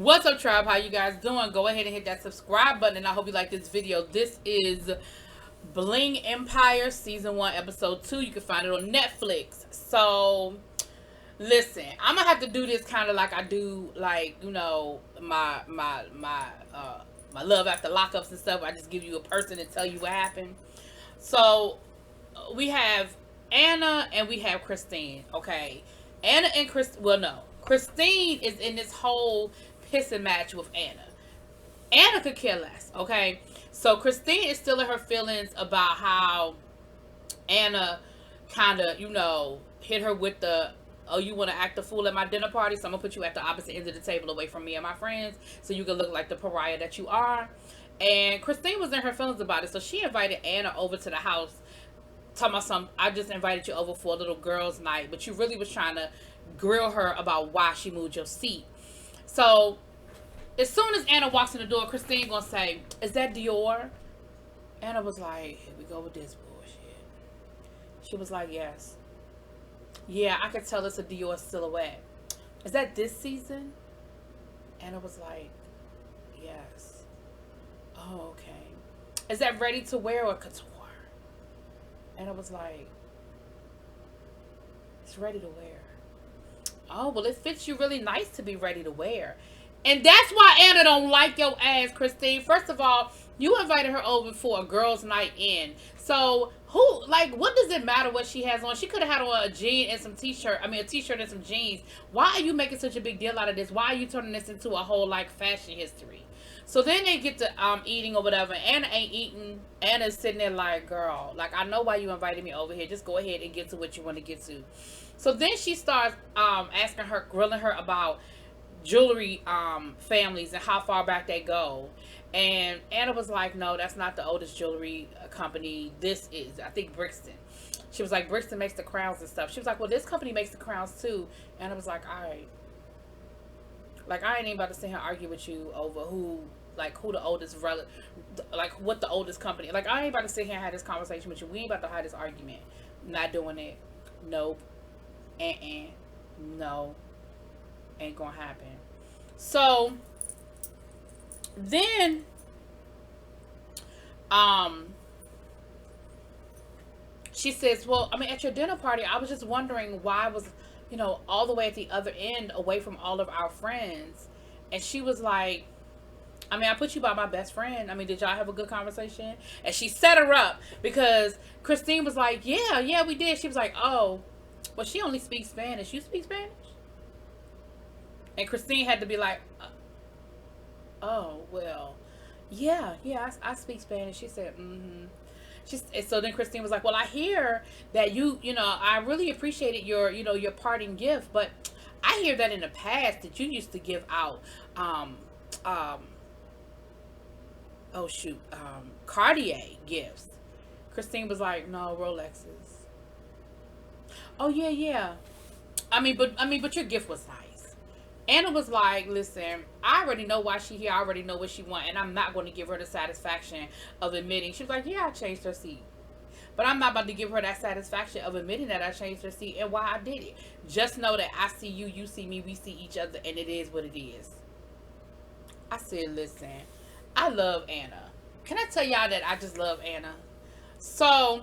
What's up, tribe? How you guys doing? Go ahead and hit that subscribe button, and I hope you like this video. This is Bling Empire Season 1, Episode 2. You can find it on Netflix. So, listen, I'm gonna have to do this kind of like I do, like, you know, my love after lockups and stuff. I just give you a person and tell you what happened. So, we have Anna and we have Christine. Okay, Anna and Christine is in this whole pissing match with Anna. Anna could care less. Okay, so Christine is still in her feelings about how Anna kind of, you know, hit her with the, oh, you want to act a fool at my dinner party, so I'm gonna put you at the opposite end of the table away from me and my friends so you can look like the pariah that you are. And Christine was in her feelings about it, so she invited Anna over to the house, talking about some, I just invited you over for a little girls' night, but you really was trying to grill her about why she moved your seat. So as soon as Anna walks in the door, Christine gonna say, is that Dior? Anna was like, here we go with this bullshit. She was like, yes. Yeah, I could tell it's a Dior silhouette. Is that this season? Anna was like, yes. Oh, okay. Is that ready to wear or couture? And I was like, it's ready to wear. Oh, well, it fits you really nice to be ready to wear. And that's why Anna don't like your ass, Christine. First of all, you invited her over for a girls' night in. So, what does it matter what she has on? She could have had on a jean and some t-shirt. I mean, a t-shirt and some jeans. Why are you making such a big deal out of this? Why are you turning this into a whole, like, fashion history? So then they get to eating or whatever. Anna ain't eating. Anna's sitting there like, girl, like, I know why you invited me over here. Just go ahead and get to what you want to get to. So then she starts asking her, grilling her about jewelry families and how far back they go. And Anna was like, no, that's not the oldest jewelry company. This is, I think, Brixton. She was like, Brixton makes the crowns and stuff. She was like, well, this company makes the crowns too. Anna was like, all right. Like, I ain't even about to sit here and argue with you over who the oldest like what the oldest company. Like, I ain't about to sit here and have this conversation with you. We ain't about to have this argument. Not doing it. Nope. No. Ain't gonna happen. So then she says, well, I mean, at your dinner party, I was just wondering why I was, you know, all the way at the other end, away from all of our friends. And she was like, I mean, I put you by my best friend. I mean, did y'all have a good conversation? And she set her up because Christine was like, yeah, we did. She was like, oh, well, she only speaks Spanish. You speak Spanish? And Christine had to be like, oh, well, yeah, I speak Spanish. She said, mm-hmm. So then Christine was like, well, I hear that you know, I really appreciated your, you know, your parting gift, but I hear that in the past that you used to give out, Cartier gifts. Christine was like, no, Rolexes. Oh, yeah. I mean, but your gift was nice. Anna was like, listen, I already know why she here. I already know what she want, and I'm not going to give her the satisfaction of admitting. She was like, yeah, I changed her seat. But I'm not about to give her that satisfaction of admitting that I changed her seat and why I did it. Just know that I see you, you see me, we see each other, and it is what it is. I said, listen, I love Anna. Can I tell y'all that I just love Anna? So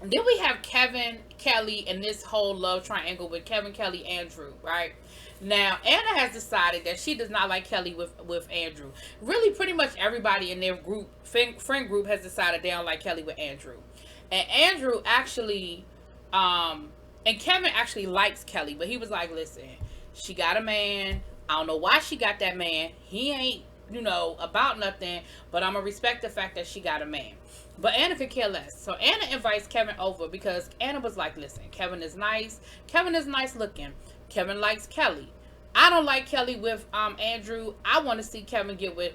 then we have Kevin, Kelly, and this whole love triangle with Kevin, Kelly, Andrew, right? Now, Anna has decided that she does not like Kelly with Andrew. Really, pretty much everybody in their group, friend group, has decided they don't like Kelly with Andrew. And Andrew actually, and Kevin actually likes Kelly, but he was like, listen, she got a man. I don't know why she got that man. He ain't, you know, about nothing, but I'm going to respect the fact that she got a man. But Anna could care less. So Anna invites Kevin over because Anna was like, listen, Kevin is nice. Kevin is nice looking. Kevin likes Kelly. I don't like Kelly with Andrew. I want to see Kevin get with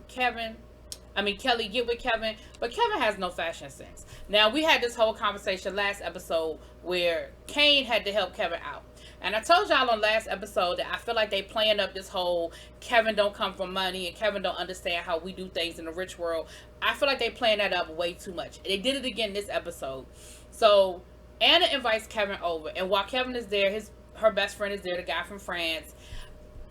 Kelly get with Kevin. But Kevin has no fashion sense. Now, we had this whole conversation last episode where Kane had to help Kevin out. And I told y'all on last episode that I feel like they playing up this whole Kevin don't come from money and Kevin don't understand how we do things in the rich world. I feel like they playing that up way too much. They did it again this episode. So Anna invites Kevin over, and while Kevin is there, her best friend is there, the guy from France.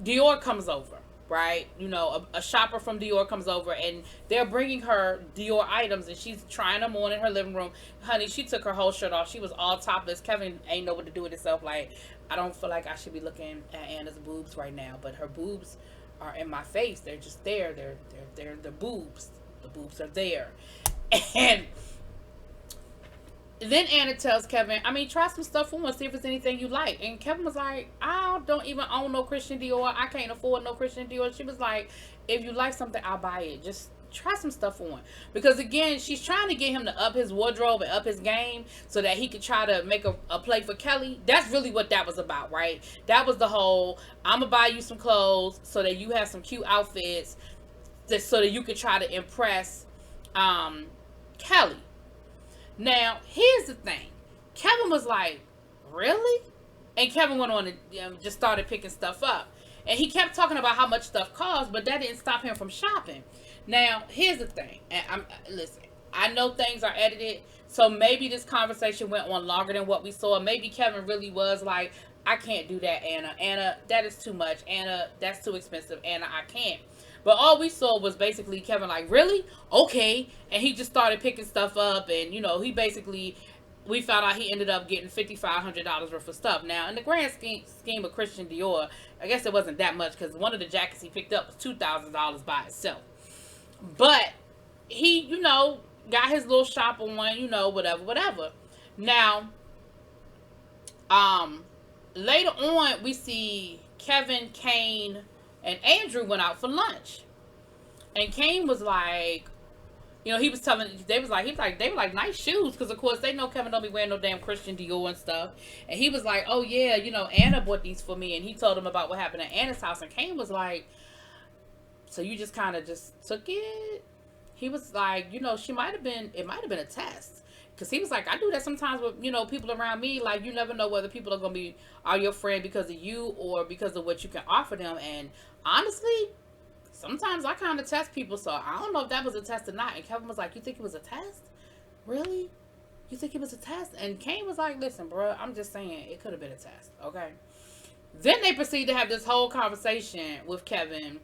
Dior comes over. right? You know, a shopper from Dior comes over and they're bringing her Dior items and she's trying them on in her living room. Honey, she took her whole shirt off. She was all topless. Kevin ain't know what to do with himself. Like, I don't feel like I should be looking at Anna's boobs right now, but her boobs are in my face. They're just there. They're the boobs. The boobs are there. And then Anna tells Kevin, I mean, try some stuff on, see if it's anything you like. And Kevin was like, I don't even own no Christian Dior. I can't afford no Christian Dior. She was like, if you like something, I'll buy it. Just try some stuff on. Because again, she's trying to get him to up his wardrobe and up his game so that he could try to make a play for Kelly. That's really what that was about, right? That was the whole, I'm going to buy you some clothes so that you have some cute outfits so that you could try to impress Kelly. Now, here's the thing. Kevin was like, really? And Kevin went on and just started picking stuff up. And he kept talking about how much stuff costs, but that didn't stop him from shopping. Now, here's the thing. And listen, I know things are edited, so maybe this conversation went on longer than what we saw. Maybe Kevin really was like, I can't do that, Anna. Anna, that is too much. Anna, that's too expensive. Anna, I can't. But all we saw was basically Kevin like, really? Okay. And he just started picking stuff up. And, you know, he basically, we found out he ended up getting $5,500 worth of stuff. Now, in the grand scheme of Christian Dior, I guess it wasn't that much because one of the jackets he picked up was $2,000 by itself. But he, you know, got his little shop on, you know, whatever. Now, later on, we see Kevin, Kane, and Andrew went out for lunch. And Kane was like, you know, he was like, nice shoes. Because, of course, they know Kevin don't be wearing no damn Christian Dior and stuff. And he was like, oh, yeah, you know, Anna bought these for me. And he told him about what happened at Anna's house. And Kane was like, so you just kind of just took it? He was like, you know, it might have been a test. Because he was like, I do that sometimes with, you know, people around me. Like, you never know whether people are your friend because of you or because of what you can offer them. And honestly, sometimes I kind of test people. So I don't know if that was a test or not. And Kevin was like, you think it was a test? Really? You think it was a test? And Kane was like, listen, bro, I'm just saying it could have been a test. Okay. Then they proceed to have this whole conversation with Kevin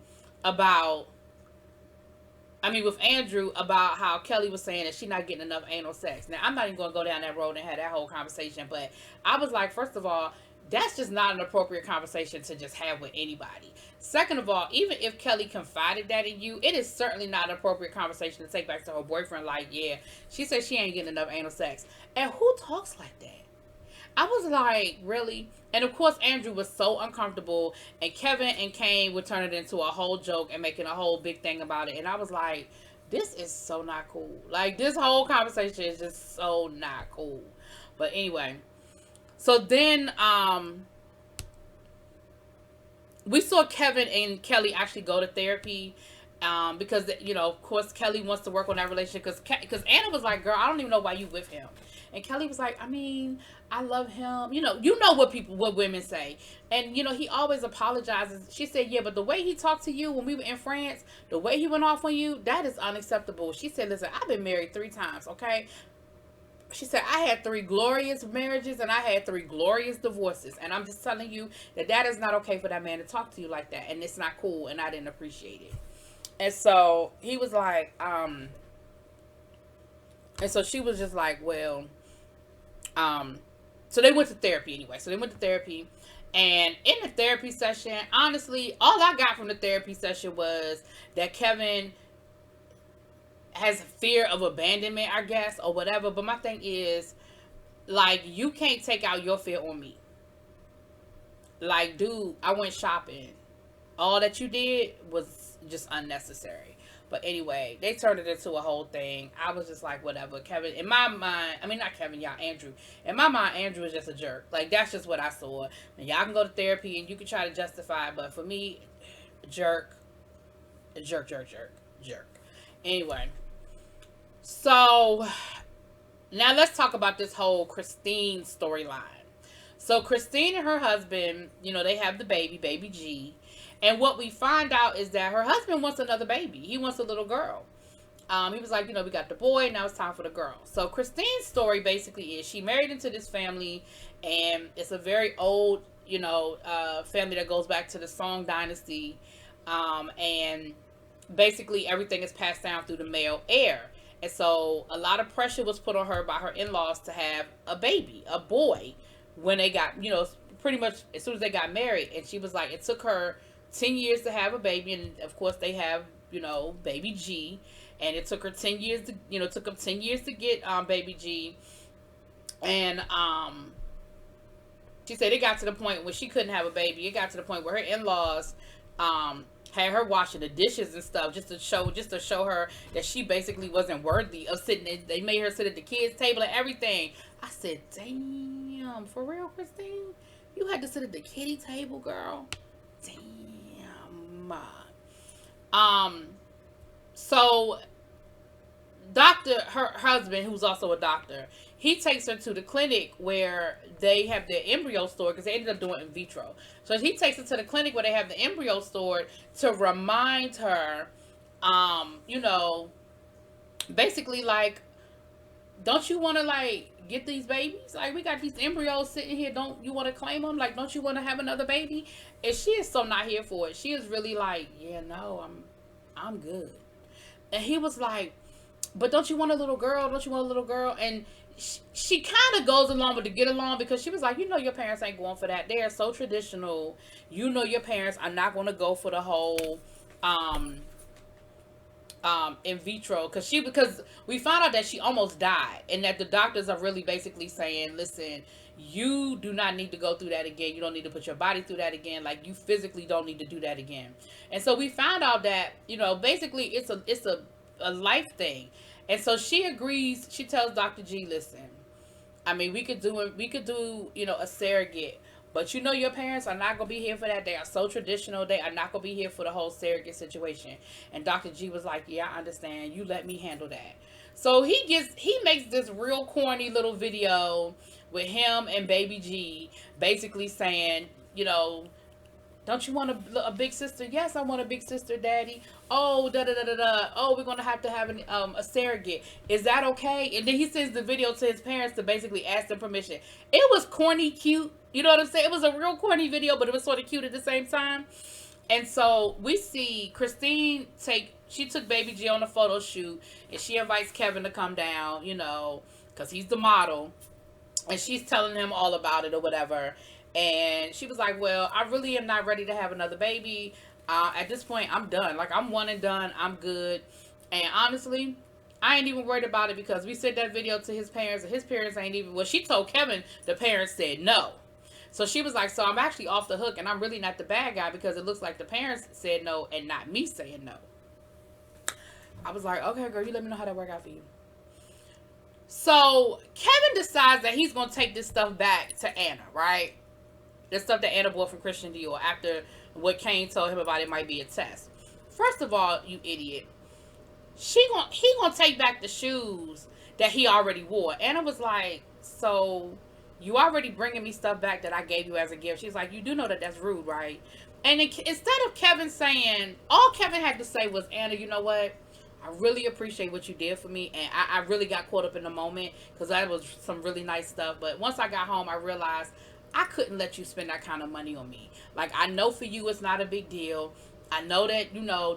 with Andrew about how Kelly was saying that she's not getting enough anal sex. Now, I'm not even going to go down that road and have that whole conversation, but I was like, first of all, that's just not an appropriate conversation to just have with anybody. Second of all, even if Kelly confided that in you, it is certainly not an appropriate conversation to take back to her boyfriend. Like, yeah, she said she ain't getting enough anal sex. And who talks like that? I was like, really? And of course, Andrew was so uncomfortable, and Kevin and Kane would turn it into a whole joke and making a whole big thing about it. And I was like, this is so not cool. Like, this whole conversation is just so not cool. But anyway, so then we saw Kevin and Kelly actually go to therapy. Because, you know, of course, Kelly wants to work on that relationship. Because Anna was like, girl, I don't even know why you with him. And Kelly was like, I mean, I love him. You know what women say. And, you know, he always apologizes. She said, yeah, but the way he talked to you when we were in France, the way he went off on you, that is unacceptable. She said, listen, I've been married 3 times, okay? She said, I had 3 glorious marriages and I had 3 glorious divorces. And I'm just telling you that is not okay for that man to talk to you like that. And it's not cool. And I didn't appreciate it. And so he was like, and so she was just like, well, so they went to therapy anyway. So they went to therapy, and in the therapy session, honestly, all I got from the therapy session was that Kevin has fear of abandonment, I guess, or whatever. But my thing is, like, you can't take out your fear on me. Like, dude, I went shopping. All that you did was just unnecessary. But anyway, they turned it into a whole thing. I was just like, whatever. Kevin, in my mind, I mean, not Kevin, y'all, Andrew. In my mind, Andrew is just a jerk. Like, that's just what I saw. And y'all can go to therapy and you can try to justify it. But for me, jerk. Anyway. So, now let's talk about this whole Christine storyline. So, Christine and her husband, you know, they have the baby G. And what we find out is that her husband wants another baby. He wants a little girl. He was like, you know, we got the boy, now it's time for the girl. So Christine's story basically is she married into this family, and it's a very old, you know, family that goes back to the Song Dynasty. And basically everything is passed down through the male heir. And so a lot of pressure was put on her by her in-laws to have a baby, a boy, when they got, pretty much as soon as they got married. And she was like, it took her 10 years to have a baby. And of course they have, baby G. And it took her 10 years to, took them 10 years to get baby G. And she said it got to the point where she couldn't have a baby. It got to the point where her in-laws had her washing the dishes and stuff just to show her that she basically wasn't worthy of sitting. They made her sit at the kids' table and everything. I said, damn, for real, Christine? You had to sit at the kiddie table, girl? Damn. So her husband, who's also a doctor, he takes her to the clinic where they have their embryo stored, because they ended up doing in vitro. So he takes her to the clinic where they have the embryo stored to remind her, basically like, don't you want to like get these babies? Like, we got these embryos sitting here. Don't you want to claim them? Like, don't you want to have another baby? And she is so not here for it. She is really like, yeah, no, I'm good. And he was like, but don't you want a little girl? Don't you want a little girl? And she kind of goes along with the get along, because she was like, your parents ain't going for that. They are so traditional. Your parents are not going to go for the whole in vitro, because we found out that she almost died, and that the doctors are really basically saying, listen, you do not need to go through that again. You don't need to put your body through that again. Like, you physically don't need to do that again. And so we found out that, basically it's a life thing. And so she agrees. She tells Dr. G, listen, I mean, we could do, a surrogate, but your parents are not going to be here for that. They are so traditional. They are not going to be here for the whole surrogate situation. And Dr. G was like, yeah, I understand. You let me handle that. So he makes this real corny little video with him and baby G, basically saying, don't you want a big sister? Yes, I want a big sister, Daddy. Oh, da-da-da-da-da. Oh, we're going to have a surrogate. Is that okay? And then he sends the video to his parents to basically ask them permission. It was corny cute. You know what I'm saying? It was a real corny video, but it was sort of cute at the same time. And so we see Christine she took baby G on a photo shoot, and she invites Kevin to come down, because he's the model. And she's telling him all about it or whatever. And she was like, well, I really am not ready to have another baby. At this point, I'm done. Like, I'm one and done. I'm good. And honestly, I ain't even worried about it, because we sent that video to his parents, and his parents ain't even, well, she told Kevin the parents said no. So she was like, so I'm actually off the hook, and I'm really not the bad guy, because it looks like the parents said no and not me saying no. I was like, okay, girl, you let me know how that worked out for you. So Kevin decides that he's going to take this stuff back to Anna, right? The stuff that Anna bought from Christian Dior after what Kane told him about it might be a test. First of all, you idiot. He gonna take back the shoes that he already wore. Anna was like, so you already bringing me stuff back that I gave you as a gift. She's like, you do know that that's rude, right? And instead of Kevin saying, all Kevin had to say was, Anna, you know what? I really appreciate what you did for me, and I really got caught up in the moment, because that was some really nice stuff. But once I got home, I realized I couldn't let you spend that kind of money on me. Like, I know for you it's not a big deal. I know that,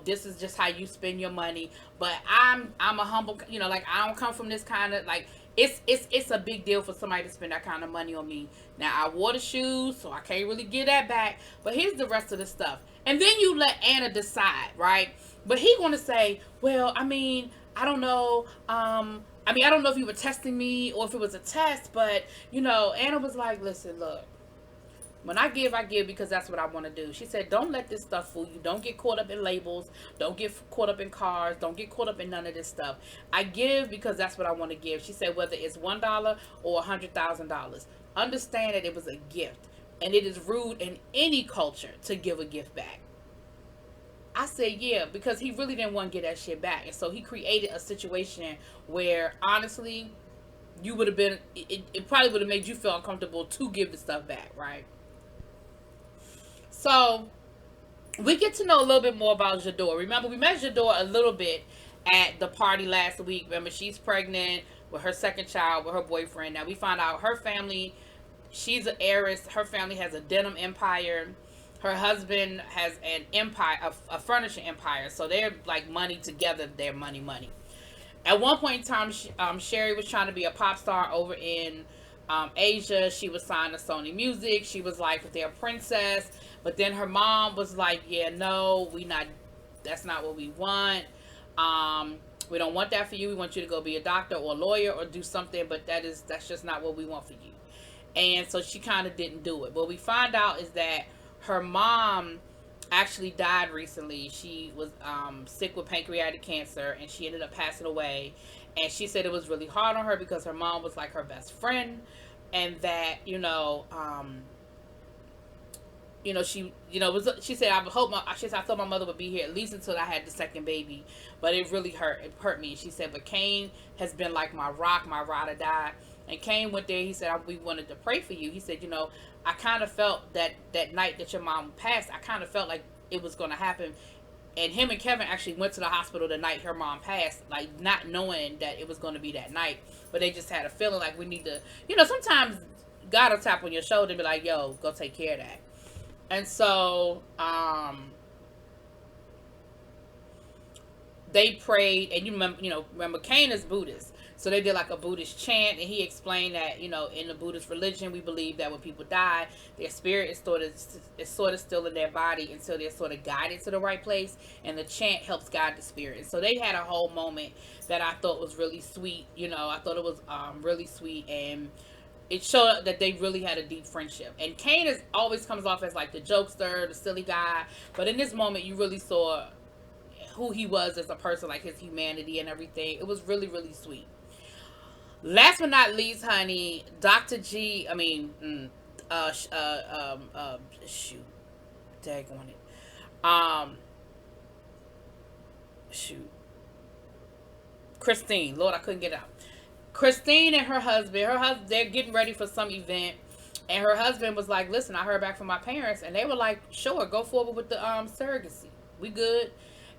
this is just how you spend your money. But I'm a humble, like, I don't come from this kind of, like, it's a big deal for somebody to spend that kind of money on me. Now, I wore the shoes, so I can't really get that back. But here's the rest of the stuff. And then you let Anna decide, right? But he going to say, well, I mean, I don't know. I don't know if you were testing me or if it was a test, but, Anna was like, listen, look, when I give, because that's what I want to do. She said, don't let this stuff fool you. Don't get caught up in labels. Don't get caught up in cars. Don't get caught up in none of this stuff. I give because that's what I want to give. She said, whether it's $1 or $100,000, understand that it was a gift. And it is rude in any culture to give a gift back. I said, yeah, because he really didn't want to get that shit back. And so he created a situation where, honestly, you would have been, it probably would have made you feel uncomfortable to give the stuff back, right? So we get to know a little bit more about J'adore. Remember, we met J'adore a little bit at the party last week. Remember, she's pregnant with her second child with her boyfriend. Now, we find out her family, she's an heiress. Her family has a denim empire. Her husband has an empire, a furniture empire. So they're like money together. They're money. At one point in time, Sherry was trying to be a pop star over in Asia. She was signed to Sony Music. She was like their princess. But then her mom was like, "Yeah, no, we not. That's not what we want. We don't want that for you. We want you to go be a doctor or a lawyer or do something. But that's just not what we want for you." And so she kind of didn't do it. What we find out is that her mom actually died recently. She was sick with pancreatic cancer, and she ended up passing away. And she said it was really hard on her because her mom was like her best friend, and that she said I thought my mother would be here at least until I had the second baby, but it really hurt. It hurt me. She said, but Kane has been like my rock, my ride or die. And Kane went there. He said, we wanted to pray for you. He said, I kind of felt that night that your mom passed, I kind of felt like it was going to happen. And him and Kevin actually went to the hospital the night her mom passed, like not knowing that it was going to be that night. But they just had a feeling like we need to, sometimes God will tap on your shoulder and be like, yo, go take care of that. And so they prayed, and remember Cain is Buddhist, so they did like a Buddhist chant, and he explained that in the Buddhist religion we believe that when people die, their spirit is sort of still in their body until they're sort of guided to the right place, and the chant helps guide the spirit. And so they had a whole moment that I thought was really sweet. I thought it was really sweet, and it showed that they really had a deep friendship. And Kane always comes off as like the jokester, the silly guy, but in this moment you really saw who he was as a person, like his humanity and everything. It was really, really sweet. Last but not least, honey, Dr. G. Shoot, daggone it. Christine. Lord, I couldn't get it out. Christine and her husband, they're getting ready for some event, and her husband was like, listen, I heard back from my parents, and they were like, sure, go forward with the surrogacy. We good.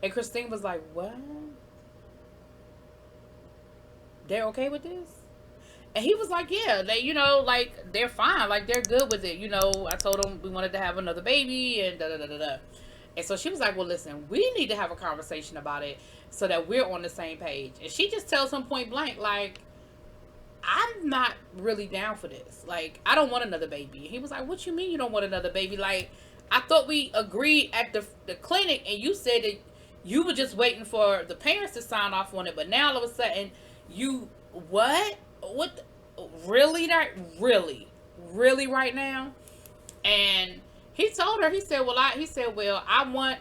And Christine was like, what? They're okay with this? And he was like, yeah, they, they're fine. Like, they're good with it. I told them we wanted to have another baby and da-da-da-da-da. And so she was like, well, listen, we need to have a conversation about it so that we're on the same page. And she just tells him point blank, like, I'm not really down for this. Like, I don't want another baby. And he was like, what you mean you don't want another baby? Like, I thought we agreed at the clinic, and you said that you were just waiting for the parents to sign off on it. But now all of a sudden, what? What? Really? Really right now? And he told her, he said, well, I want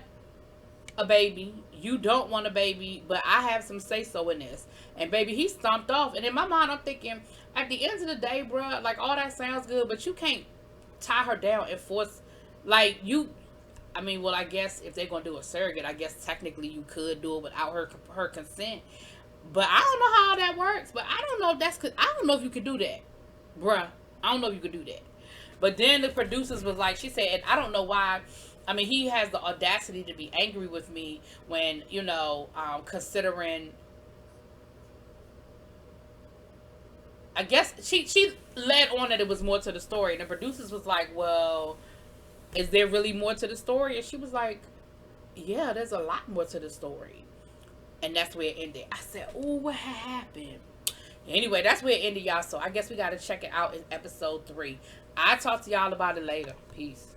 a baby. You don't want a baby, but I have some say-so in this. And baby, he stomped off. And in my mind, I'm thinking, at the end of the day, bro, like, all that sounds good, but you can't tie her down and force, like, I guess if they're going to do a surrogate, I guess technically you could do it without her consent. But I don't know how that works. But I don't know if you could do that, bruh. I don't know if you could do that. But then the producers was like, she said, I don't know why. He has the audacity to be angry with me when, considering. I guess she led on that it was more to the story. And the producers was like, well, is there really more to the story? And she was like, yeah, there's a lot more to the story. And that's where it ended. I said, oh, what happened? Anyway, that's where it ended, y'all. So I guess we got to check it out in episode 3. I'll talk to y'all about it later. Peace.